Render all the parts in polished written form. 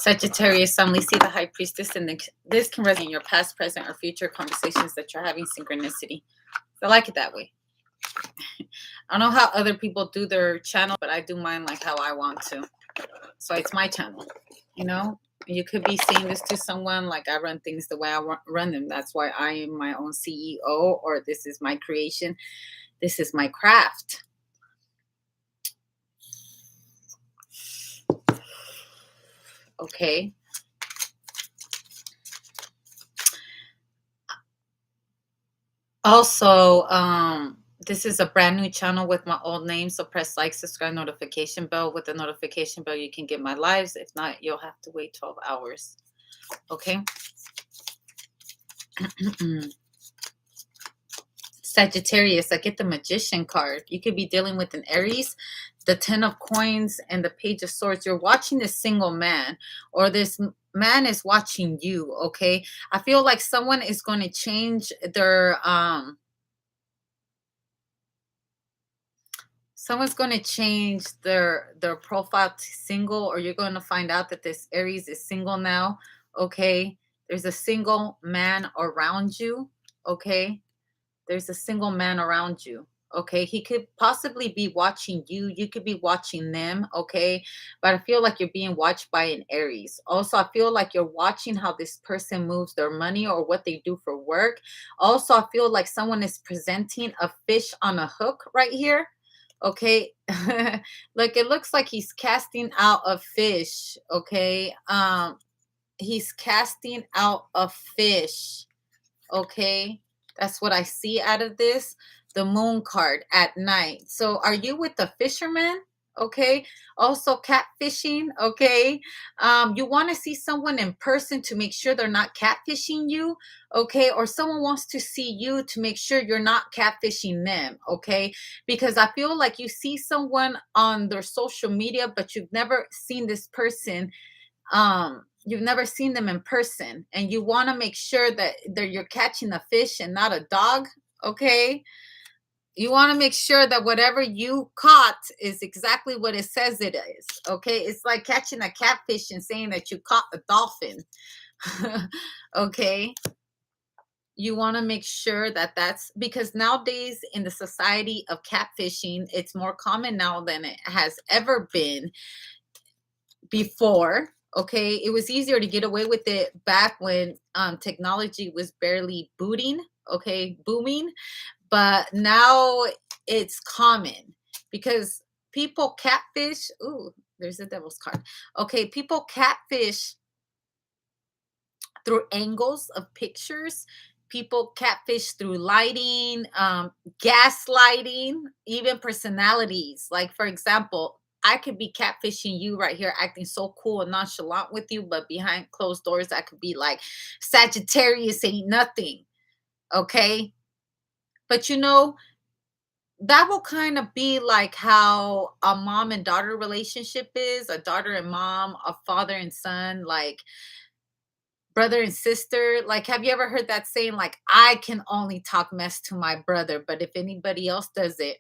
Sagittarius, only see the High Priestess, and this can resonate in your past, present, or future conversations that you're having. Synchronicity. I like it that way. I don't know how other people do their channel, but I do mine like how I want to. So it's my channel, you know? You could be saying this to someone like I run things the way I run them. That's why I am my own CEO, or this is my creation. This is my craft. Okay. Also, this is a brand new channel with my old name. So press like, subscribe, notification bell. With the notification bell, you can get my lives. If not, you'll have to wait 12 hours. Okay. Sagittarius, I get the Magician card. You could be dealing with an Aries, the 10 of Coins, and the Page of Swords. You're watching this single man, or this man is watching you, okay? I feel like someone is going to change their, someone's going to change their profile to single, or you're going to find out that this Aries is single now, okay? There's a single man around you, okay? There's a single man around you. Okay. He could possibly be watching you. You could be watching them. Okay. But I feel like you're being watched by an Aries. Also, I feel like you're watching how this person moves their money or what they do for work. Also, I feel like someone is presenting a fish on a hook right here. Okay. Like it looks like he's casting out a fish. Okay. He's casting out a fish. Okay. That's what I see out of this. The Moon card at night. So are you with the fisherman? Okay. Also catfishing. Okay. You want to see someone in person to make sure they're not catfishing you. Okay. Or someone wants to see you to make sure you're not catfishing them. Okay. Because I feel like you see someone on their social media, but you've never seen this person. You've never seen them in person, and you want to make sure that you're catching a fish and not a dog. Okay. You want to make sure that whatever you caught is exactly what it says it is. Okay. It's like catching a catfish and saying that you caught a dolphin. Okay. You want to make sure that that's because nowadays in the society of catfishing, it's more common now than it has ever been before. Okay, it was easier to get away with it back when technology was barely booming, but now it's common because people catfish. Ooh, there's the devil's card. Okay, people catfish through angles of pictures. People catfish through lighting, gaslighting, even personalities. Like, for example, I could be catfishing you right here, acting so cool and nonchalant with you, but behind closed doors, I could be like, Sagittarius ain't nothing. Okay. But that will kind of be like how a mom and daughter relationship is, a daughter and mom, a father and son, like brother and sister. Like, have you ever heard that saying, like, I can only talk mess to my brother, but if anybody else does it,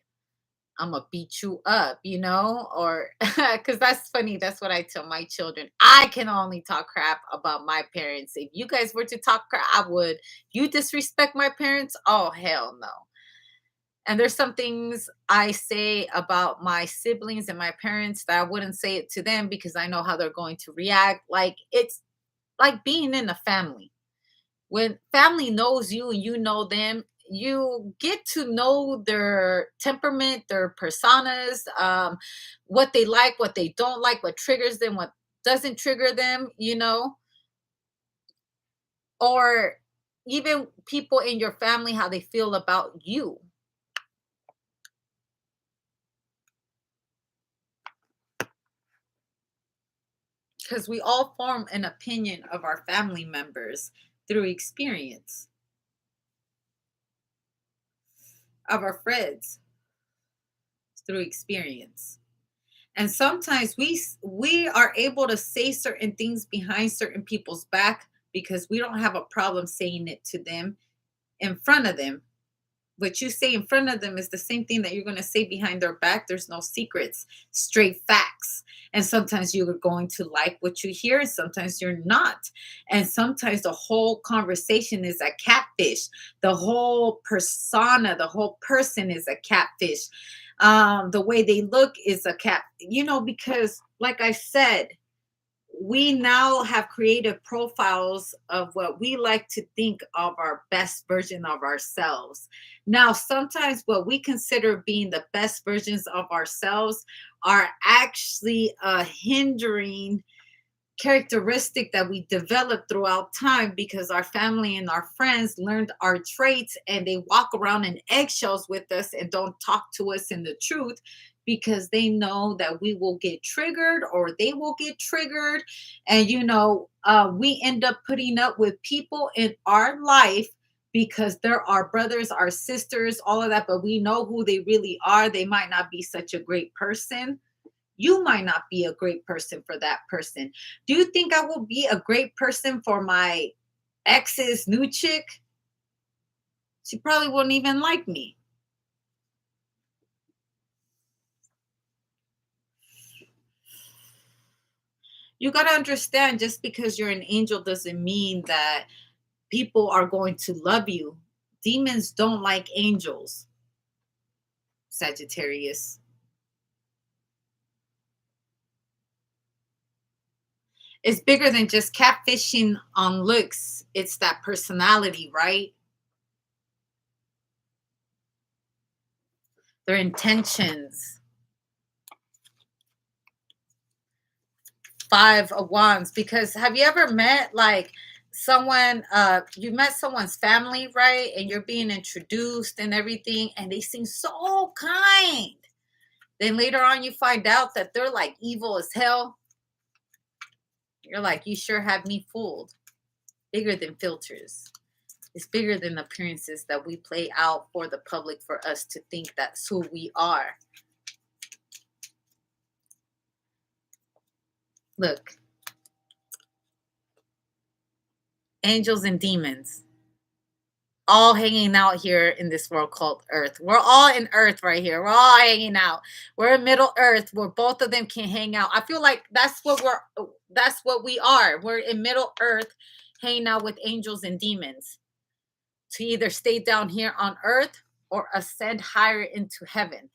I'm gonna beat you up, or because that's funny. That's what I tell my children. I can only talk crap about my parents. If you guys were to talk crap, I would. You disrespect my parents? Oh, hell no. And there's some things I say about my siblings and my parents that I wouldn't say it to them because I know how they're going to react. Like, it's like being in a family. When family knows you and you know them, you get to know their temperament, their personas, what they like, what they don't like, what triggers them, what doesn't trigger them, or even people in your family, how they feel about you. Because we all form an opinion of our family members through experience, of our friends through experience. And sometimes we are able to say certain things behind certain people's back because we don't have a problem saying it to them in front of them. What you say in front of them is the same thing that you're going to say behind their back. There's no secrets, straight facts. And sometimes you're going to like what you hear, and sometimes you're not. And sometimes the whole conversation is a catfish. The whole persona, the whole person is a catfish. The way they look is a cat, because like I said, we now have created profiles of what we like to think of our best version of ourselves. Now, sometimes what we consider being the best versions of ourselves are actually a hindering characteristic that we develop throughout time because our family and our friends learned our traits and they walk around in eggshells with us and don't talk to us in the truth because they know that we will get triggered or they will get triggered. And, we end up putting up with people in our life because they're our brothers, our sisters, all of that, but we know who they really are. They might not be such a great person. You might not be a great person for that person. Do you think I will be a great person for my ex's new chick? She probably wouldn't even like me. You got to understand, just because you're an angel doesn't mean that people are going to love you. Demons don't like angels, Sagittarius. It's bigger than just catfishing on looks. It's that personality, right? Their intentions. Five of Wands. Because have you ever met like someone, you met someone's family, right? And you're being introduced and everything, and they seem so kind. Then later on, you find out that they're like evil as hell. You're like, you sure have me fooled. Bigger than filters. It's bigger than appearances that we play out for the public for us to think that's who we are. Look, angels and demons all hanging out here in this world called Earth. We're all in Earth right here. We're all hanging out. We're in Middle Earth where both of them can hang out. I feel like that's what we are. We're in Middle Earth hanging out with angels and demons to either stay down here on Earth or ascend higher into heaven.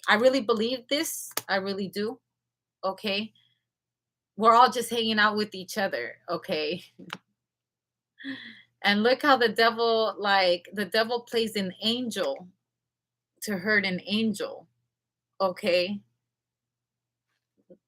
I really believe this. I really do. Okay. We're all just hanging out with each other. Okay. And look how the devil plays an angel to hurt an angel. Okay.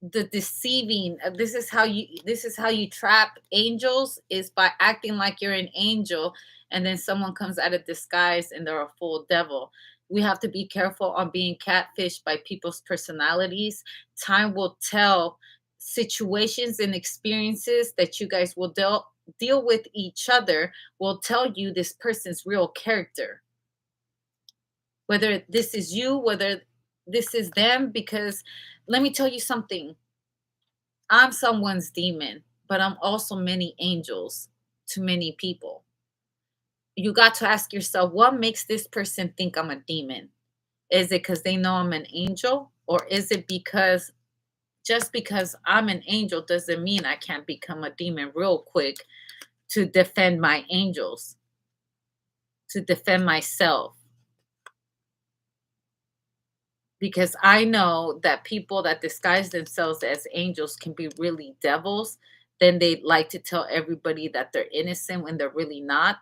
The deceiving, this is how you trap angels, is by acting like you're an angel, and then someone comes out of disguise and they're a full devil. We have to be careful on being catfished by people's personalities. Time will tell. Situations and experiences that you guys will deal with each other will tell you this person's real character, whether this is you, whether this is them. Because let me tell you something, I'm someone's demon, but I'm also many angels to many people. You got to ask yourself, what makes this person think I'm a demon? Is it because they know I'm an angel? Or is it because just because I'm an angel doesn't mean I can't become a demon real quick to defend my angels, to defend myself? Because I know that people that disguise themselves as angels can be really devils. Then they like to tell everybody that they're innocent when they're really not.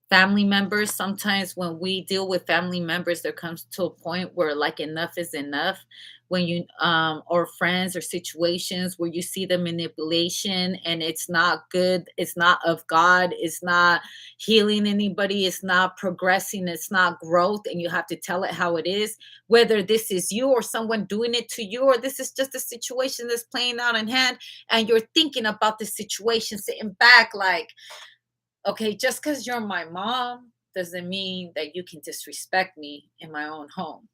Family members, sometimes when we deal with family members, there comes to a point where like enough is enough. When you or friends or situations where you see the manipulation and it's not good, it's not of God, it's not healing anybody, it's not progressing, it's not growth, and you have to tell it how it is, whether this is you or someone doing it to you, or this is just a situation that's playing out in hand, and you're thinking about the situation, sitting back like, okay, just because you're my mom doesn't mean that you can disrespect me in my own home.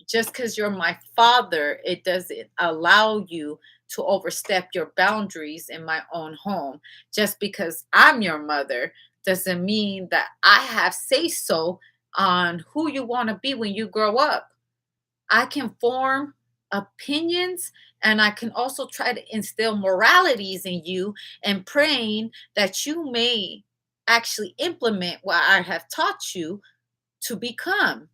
Just because you're my father, it doesn't allow you to overstep your boundaries in my own home. Just because I'm your mother doesn't mean that I have say so on who you want to be when you grow up. I can form opinions, and I can also try to instill moralities in you and praying that you may actually implement what I have taught you to become.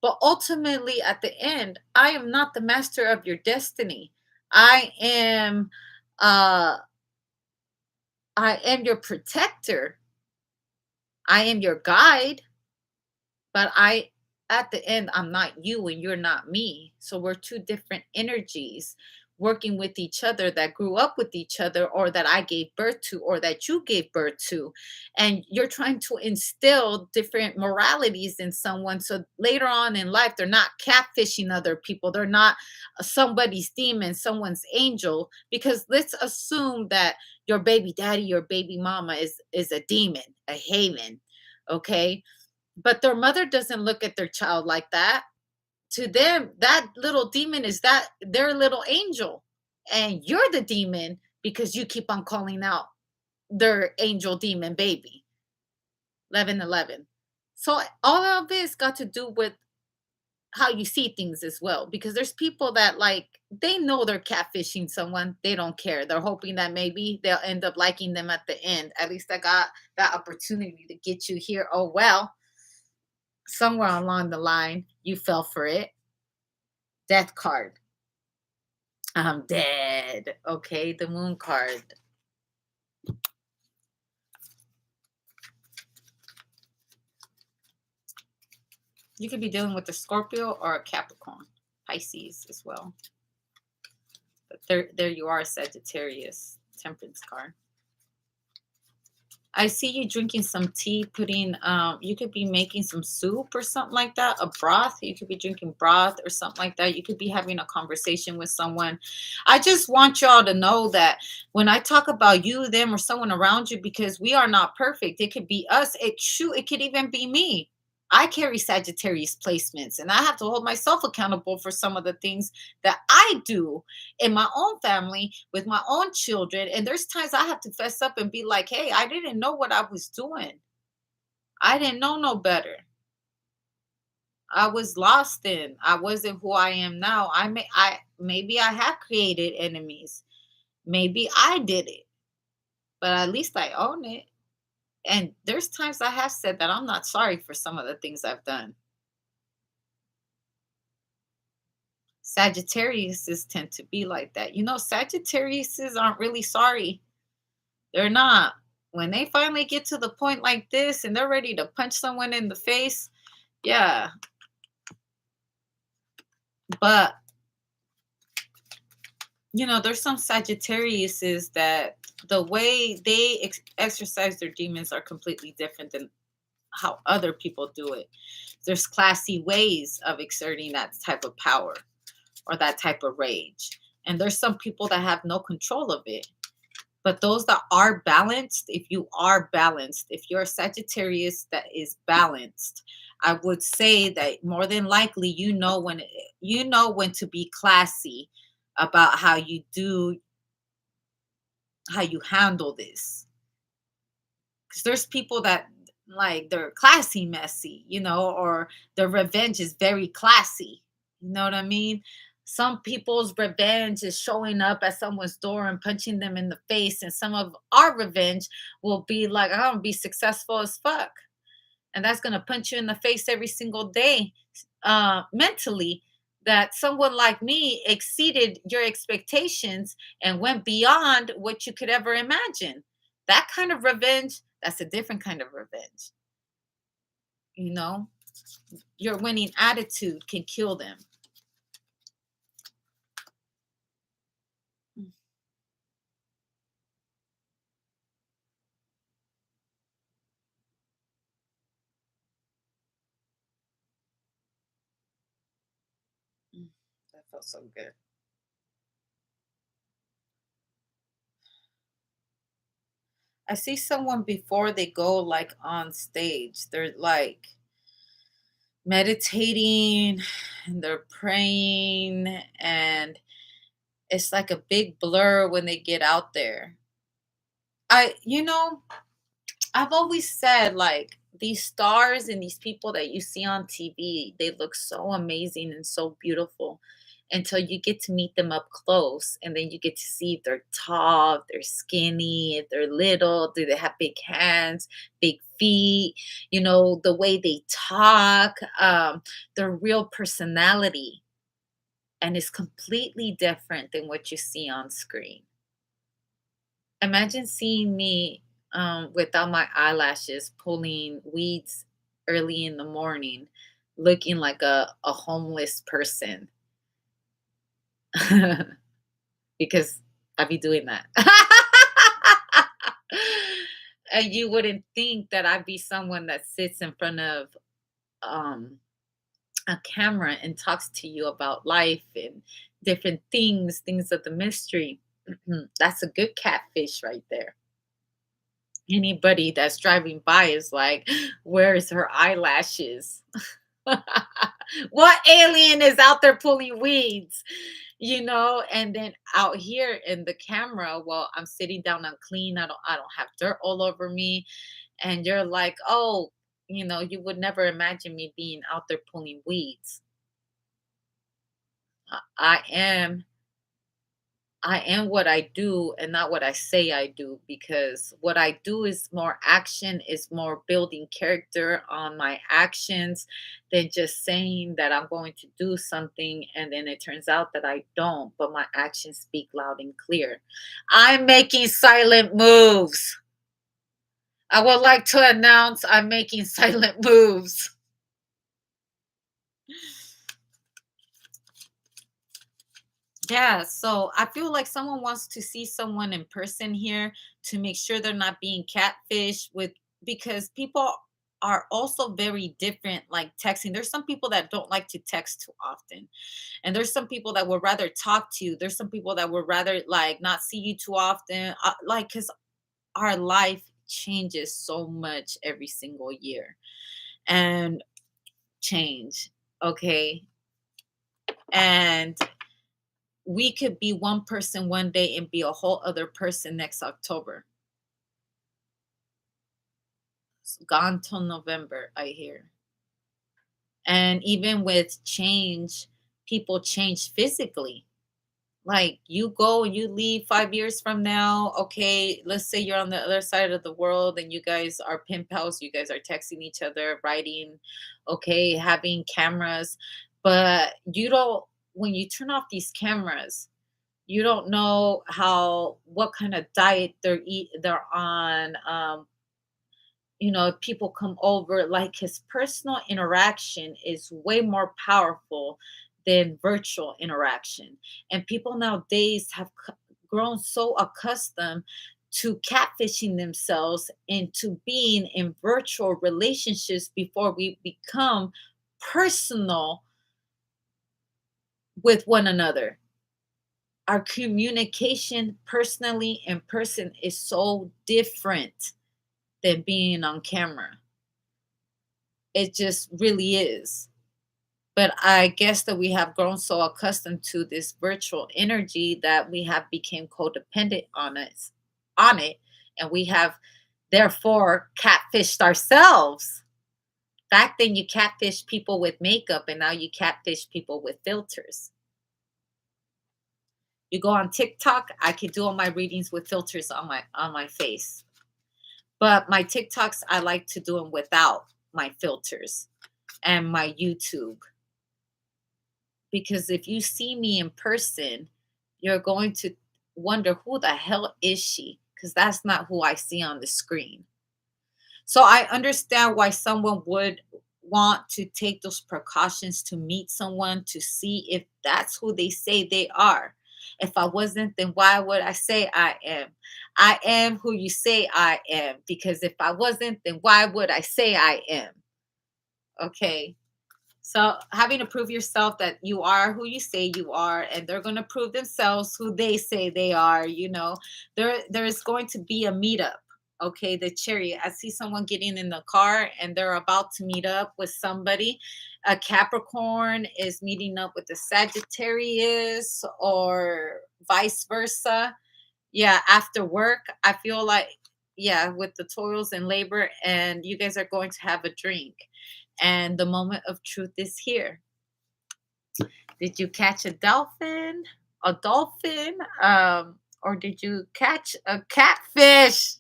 But ultimately, at the end, I am not the master of your destiny. I am uh I am your protector. I am your guide. But I at the end, I'm not you and you're not me. So we're two different energies working with each other that grew up with each other, or that I gave birth to, or that you gave birth to. And you're trying to instill different moralities in someone. So later on in life, they're not catfishing other people. They're not somebody's demon, someone's angel. Because let's assume that your baby daddy, your baby mama is a demon, a haven. Okay, but their mother doesn't look at their child like that. To them, that little demon is that their little angel. And you're the demon because you keep on calling out their angel demon baby. 1111. So all of this got to do with how you see things as well. Because there's people that like they know they're catfishing someone. They don't care. They're hoping that maybe they'll end up liking them at the end. At least I got that opportunity to get you here. Oh well, somewhere along the line you fell for it. Death card. I'm dead. Okay, the moon card. You could be dealing with a Scorpio or a Capricorn, Pisces as well. But there you are, Sagittarius, Temperance card. I see you drinking some tea, putting you could be making some soup or something like that, a broth. You could be drinking broth or something like that. You could be having a conversation with someone. I just want y'all to know that when I talk about you, them, or someone around you, because we are not perfect. It could be us. It could even be me. I carry Sagittarius placements, and I have to hold myself accountable for some of the things that I do in my own family with my own children. And there's times I have to fess up and be like, hey, I didn't know what I was doing. I didn't know no better. I was lost in. I wasn't who I am now. I maybe I have created enemies. Maybe I did it, but at least I own it. And there's times I have said that I'm not sorry for some of the things I've done. Sagittariuses tend to be like that. You know, Sagittariuses aren't really sorry. They're not. When they finally get to the point like this and they're ready to punch someone in the face, yeah. But, you know, there's some Sagittariuses that the way they exercise their demons are completely different than how other people do it. There's classy ways of exerting that type of power or that type of rage. And there's some people that have no control of it. But those that are balanced, if you are balanced, if you're a Sagittarius that is balanced, I would say that more than likely you know when to be classy about how you handle this. Because there's people that like they're classy messy, you know, or their revenge is very classy. You know what I mean? Some people's revenge is showing up at someone's door and punching them in the face, and some of our revenge will be like, I'm gonna be successful as fuck, and that's gonna punch you in the face every single day, mentally. That someone like me exceeded your expectations and went beyond what you could ever imagine. That kind of revenge, that's a different kind of revenge. You know, your winning attitude can kill them. Mm, mm, that felt so good. I see someone before they go like on stage. They're like meditating and they're praying, and it's like a big blur when they get out there. You know, I've always said like these stars and these people that you see on TV, they look so amazing and so beautiful until you get to meet them up close. And then you get to see if they're tall, if they're skinny, if they're little, do they have big hands, big feet, the way they talk, their real personality. And it's completely different than what you see on screen. Imagine seeing me without my eyelashes, pulling weeds early in the morning, looking like a homeless person because I be doing that. And you wouldn't think that I'd be someone that sits in front of um, a camera and talks to you about life and different things of the mystery. That's a good catfish right there. Anybody that's driving by is like, where's her eyelashes? What alien is out there pulling weeds? And then out here in the camera, well, I'm sitting down, I'm clean, I don't have dirt all over me. And you're like, oh, you would never imagine me being out there pulling weeds. I am I am what I do and not what I say I do, because what I do is more action, is more building character on my actions than just saying that I'm going to do something and then it turns out that I don't, but my actions speak loud and clear. I'm making silent moves. I would like to announce I'm making silent moves. Yeah, so I feel like someone wants to see someone in person here to make sure they're not being catfish with, because people are also very different like texting. There's some people that don't like to text too often. And there's some people that would rather talk to you. There's some people that would rather like not see you too often. Like cuz our life changes so much every single year. And change, okay? And we could be one person one day and be a whole other person next October. It's gone till November, I hear. And even with change, people change physically. Like you go and you leave 5 years from now. Okay, let's say you're on the other side of the world and you guys are pen pals, you guys are texting each other, writing, okay, having cameras. But you don't, when you turn off these cameras, you don't know what kind of diet they're on. If people come over, like his personal interaction is way more powerful than virtual interaction. And people nowadays have grown so accustomed to catfishing themselves into being in virtual relationships before we become personal with one another. Our communication personally in person is so different than being on camera. It just really is. But I guess that we have grown so accustomed to this virtual energy that we have become codependent on it, and we have therefore catfished ourselves. Back then you catfish people with makeup and now you catfish people with filters. You go on TikTok, I can do all my readings with filters on my face. But my TikToks, I like to do them without my filters, and my YouTube. Because if you see me in person, you're going to wonder who the hell is she? Because that's not who I see on the screen. So I understand why someone would want to take those precautions to meet someone to see if that's who they say they are. If I wasn't, then why would I say I am? I am who you say I am. Because if I wasn't, then why would I say I am? Okay. So having to prove yourself that you are who you say you are, and they're going to prove themselves who they say they are. There's going to be a meetup. Okay, the chariot. I see someone getting in the car and they're about to meet up with somebody. A Capricorn is meeting up with a Sagittarius, or vice versa. Yeah, after work, I feel like yeah, with the toils and labor, and you guys are going to have a drink. And the moment of truth is here. Did you catch a dolphin? A dolphin? Or did you catch a catfish?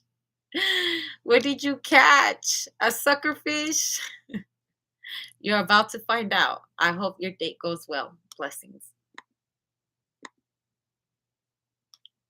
What did you catch? A suckerfish? You're about to find out. I hope your date goes well. Blessings.